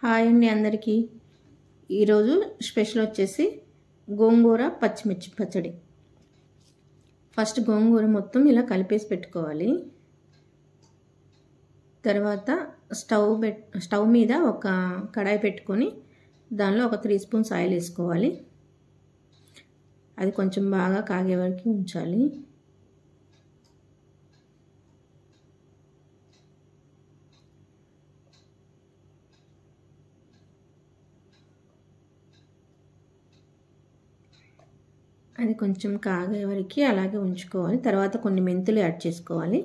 Hi అండి అందరికీ. ఈరోజు స్పెషల్ వచ్చేసి గోంగూర పచ్చిమిర్చి పచ్చడి. ఫస్ట్ గోంగూర మొత్తం ఇలా కలిపేసి పెట్టుకోవాలి. తర్వాత స్టవ్ మీద ఒక కడాయి పెట్టుకొని దానిలో ఒక 3 స్పూన్స్ ఆయిల్ వేసుకోవాలి. అది కొంచెం బాగా కాగే వరకు ఉంచాలి. అది కొంచెం కాగే వరకు అలాగే ఉంచుకోవాలి. తర్వాత కొన్ని మెంతులు యాడ్ చేసుకోవాలి.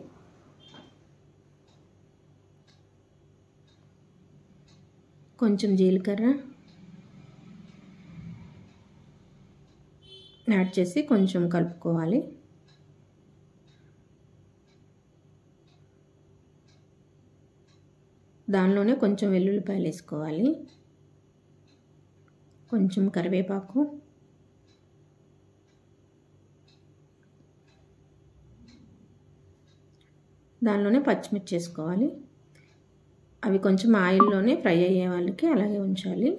కొంచెం జీలకర్ర యాడ్ చేసి కొంచెం కలుపుకోవాలి. దానిలోనే కొంచెం వెల్లుల్లిపాయలు వేసుకోవాలి. కొంచెం కరివేపాకు, దానిలోనే పచ్చిమిర్చి వేసుకోవాలి. అవి కొంచెం ఆయిల్లోనే ఫ్రై అయ్యే వాళ్ళకి అలాగే ఉంచాలి.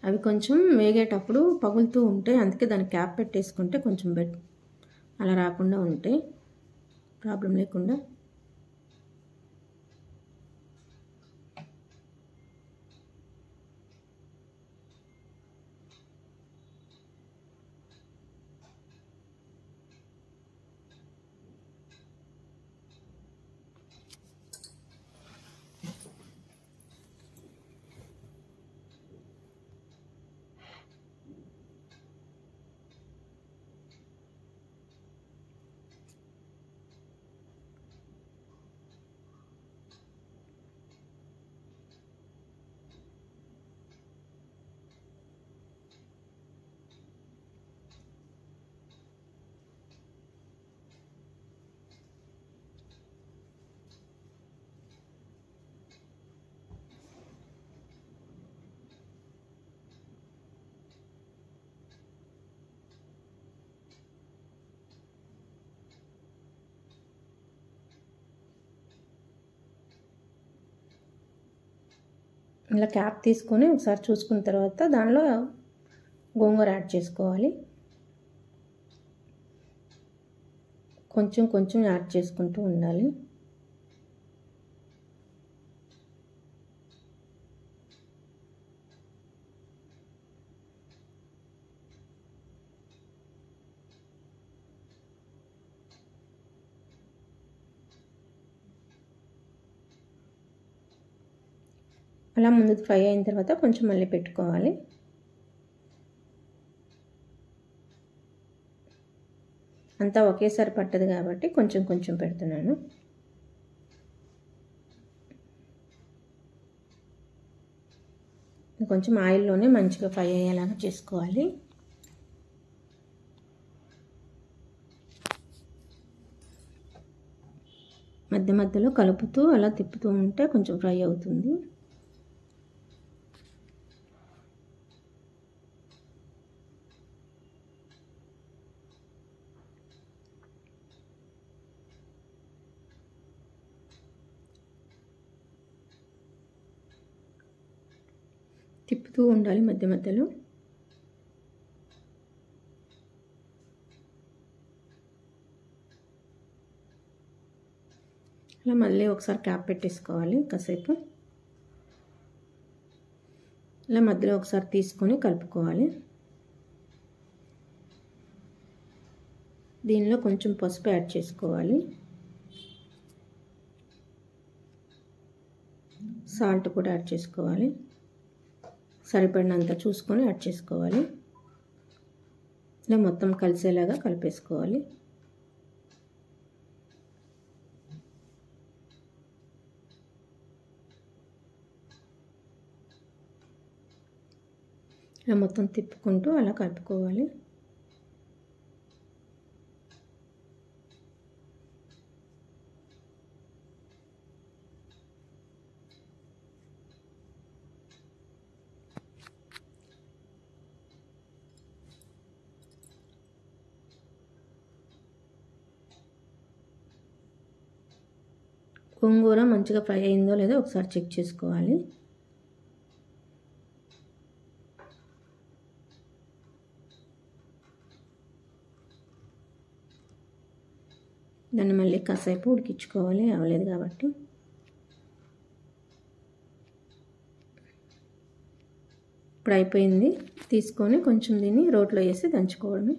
అవి కొంచెం వేగేటప్పుడు పగులుతూ ఉంటాయి, అందుకే దానికి క్యాప్ పెట్టేసుకుంటే కొంచెం అలా రాకుండా ఉంటాయి, ప్రాబ్లం లేకుండా. ఇలా క్యాప్ తీసుకొని ఒకసారి చూసుకున్న తర్వాత దానిలో గోంగూర యాడ్ చేసుకోవాలి. కొంచెం కొంచెం యాడ్ చేసుకుంటూ ఉండాలి. అలా ముందు ఫ్రై అయిన తర్వాత కొంచెం మళ్ళీ పెట్టుకోవాలి. అంతా ఒకేసారి పట్టదు కాబట్టి కొంచెం కొంచెం పెడుతున్నాను. కొంచెం ఆయిల్లోనే మంచిగా ఫ్రై అయ్యేలాగా చేసుకోవాలి. మధ్య మధ్యలో కలుపుతూ అలా తిప్పుతూ ఉంటే కొంచెం ఫ్రై అవుతుంది. తిప్పుతూ ఉండాలి మధ్య మధ్యలో. అలా మళ్ళీ ఒకసారి క్యాప్ పెట్టేసుకోవాలి కాసేపు. ఇలా మధ్యలో ఒకసారి తీసుకొని కలుపుకోవాలి. దీనిలో కొంచెం పసుపు యాడ్ చేసుకోవాలి. సాల్ట్ కూడా యాడ్ చేసుకోవాలి. సరిపడినంత చూసుకొని యాడ్ చేసుకోవాలి. ఇలా మొత్తం కలిసేలాగా కలిపేసుకోవాలి. ఇలా మొత్తం తిప్పుకుంటూ అలా కలుపుకోవాలి. గోంగూర మంచిగా ఫ్రై అయిందో లేదో ఒకసారి చెక్ చేసుకోవాలి. దాన్ని మళ్ళీ కాసేపు ఉడికించుకోవాలి, అవ్వలేదు కాబట్టి. ఇప్పుడు అయిపోయింది. తీసుకొని కొంచెం దీన్ని రోట్లో వేసి దంచుకోవడమే.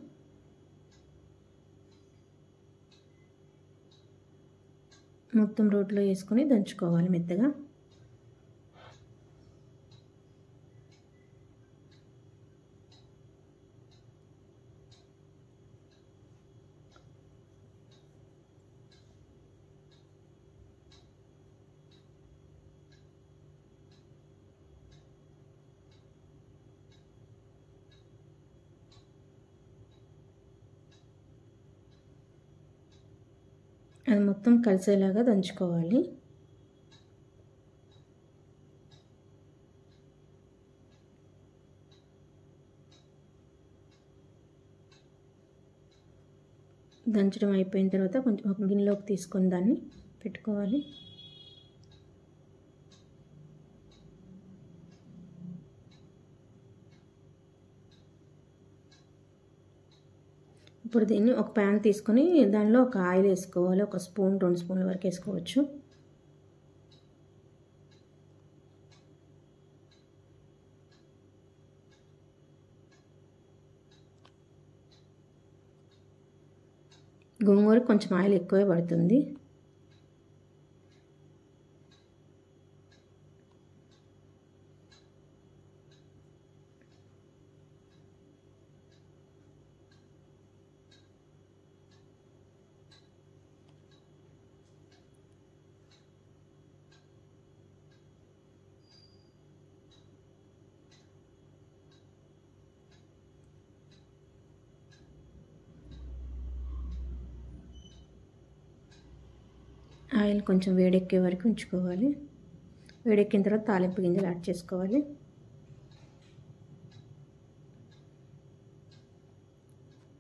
మొత్తం రోట్లో వేసుకొని దంచుకోవాలి మెత్తగా. అది మొత్తం కలిసేలాగా దంచుకోవాలి. దంచడం అయిపోయిన తర్వాత కొంచెం ఒక గిన్నెలోకి తీసుకొని దాన్ని పెట్టుకోవాలి. ఇప్పుడు దీన్ని ఒక ప్యాన్ తీసుకొని దానిలో ఒక ఆయిల్ వేసుకోవాలి. ఒక స్పూన్ 2 స్పూన్ల వరకు వేసుకోవచ్చు. గోంగూర కొంచెం ఆయిల్ ఎక్కువే పడుతుంది. ఆయిల్ కొంచెం వేడెక్కే వరకు ఉంచుకోవాలి. వేడెక్కిన తర్వాత తాలింపు గింజలు యాడ్ చేసుకోవాలి.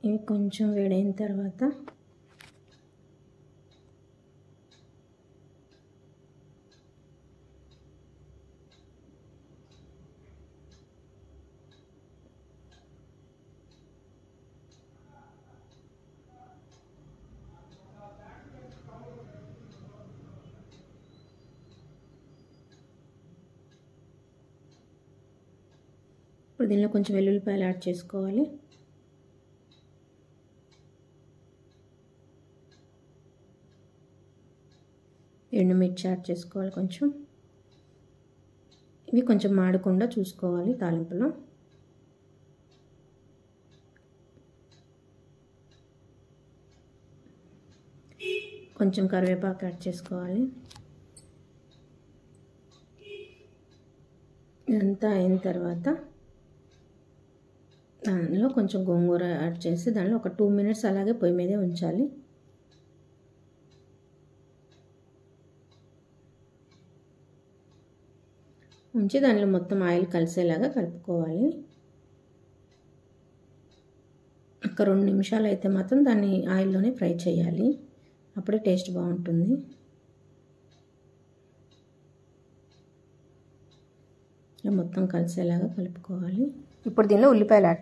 ఇవి కొంచెం వేడైన తర్వాత ఇప్పుడు దీనిలో కొంచెం వెల్లుల్లిపాయలు యాడ్ చేసుకోవాలి. ఎండుమిర్చి యాడ్ చేసుకోవాలి కొంచెం. ఇవి కొంచెం మాడకుండా చూసుకోవాలి తాలింపులో. కొంచెం కరివేపాకు యాడ్ చేసుకోవాలి. ఇదంతా అయిన తర్వాత దానిలో కొంచెం గోంగూర యాడ్ చేసి దానిలో ఒక 2 మినిట్స్ అలాగే పొయ్యి మీదే ఉంచాలి. ఉంచి దానిలో మొత్తం ఆయిల్ కలిసేలాగా కలుపుకోవాలి. ఒక 2 నిమిషాలు అయితే మాత్రం దాన్ని ఆయిల్లోనే ఫ్రై చేయాలి. అప్పుడే టేస్ట్ బాగుంటుంది. ఇలా మొత్తం కలిసేలాగా కలుపుకోవాలి. ఇప్పుడు దీనిలో ఉల్లిపాయలు యాడ్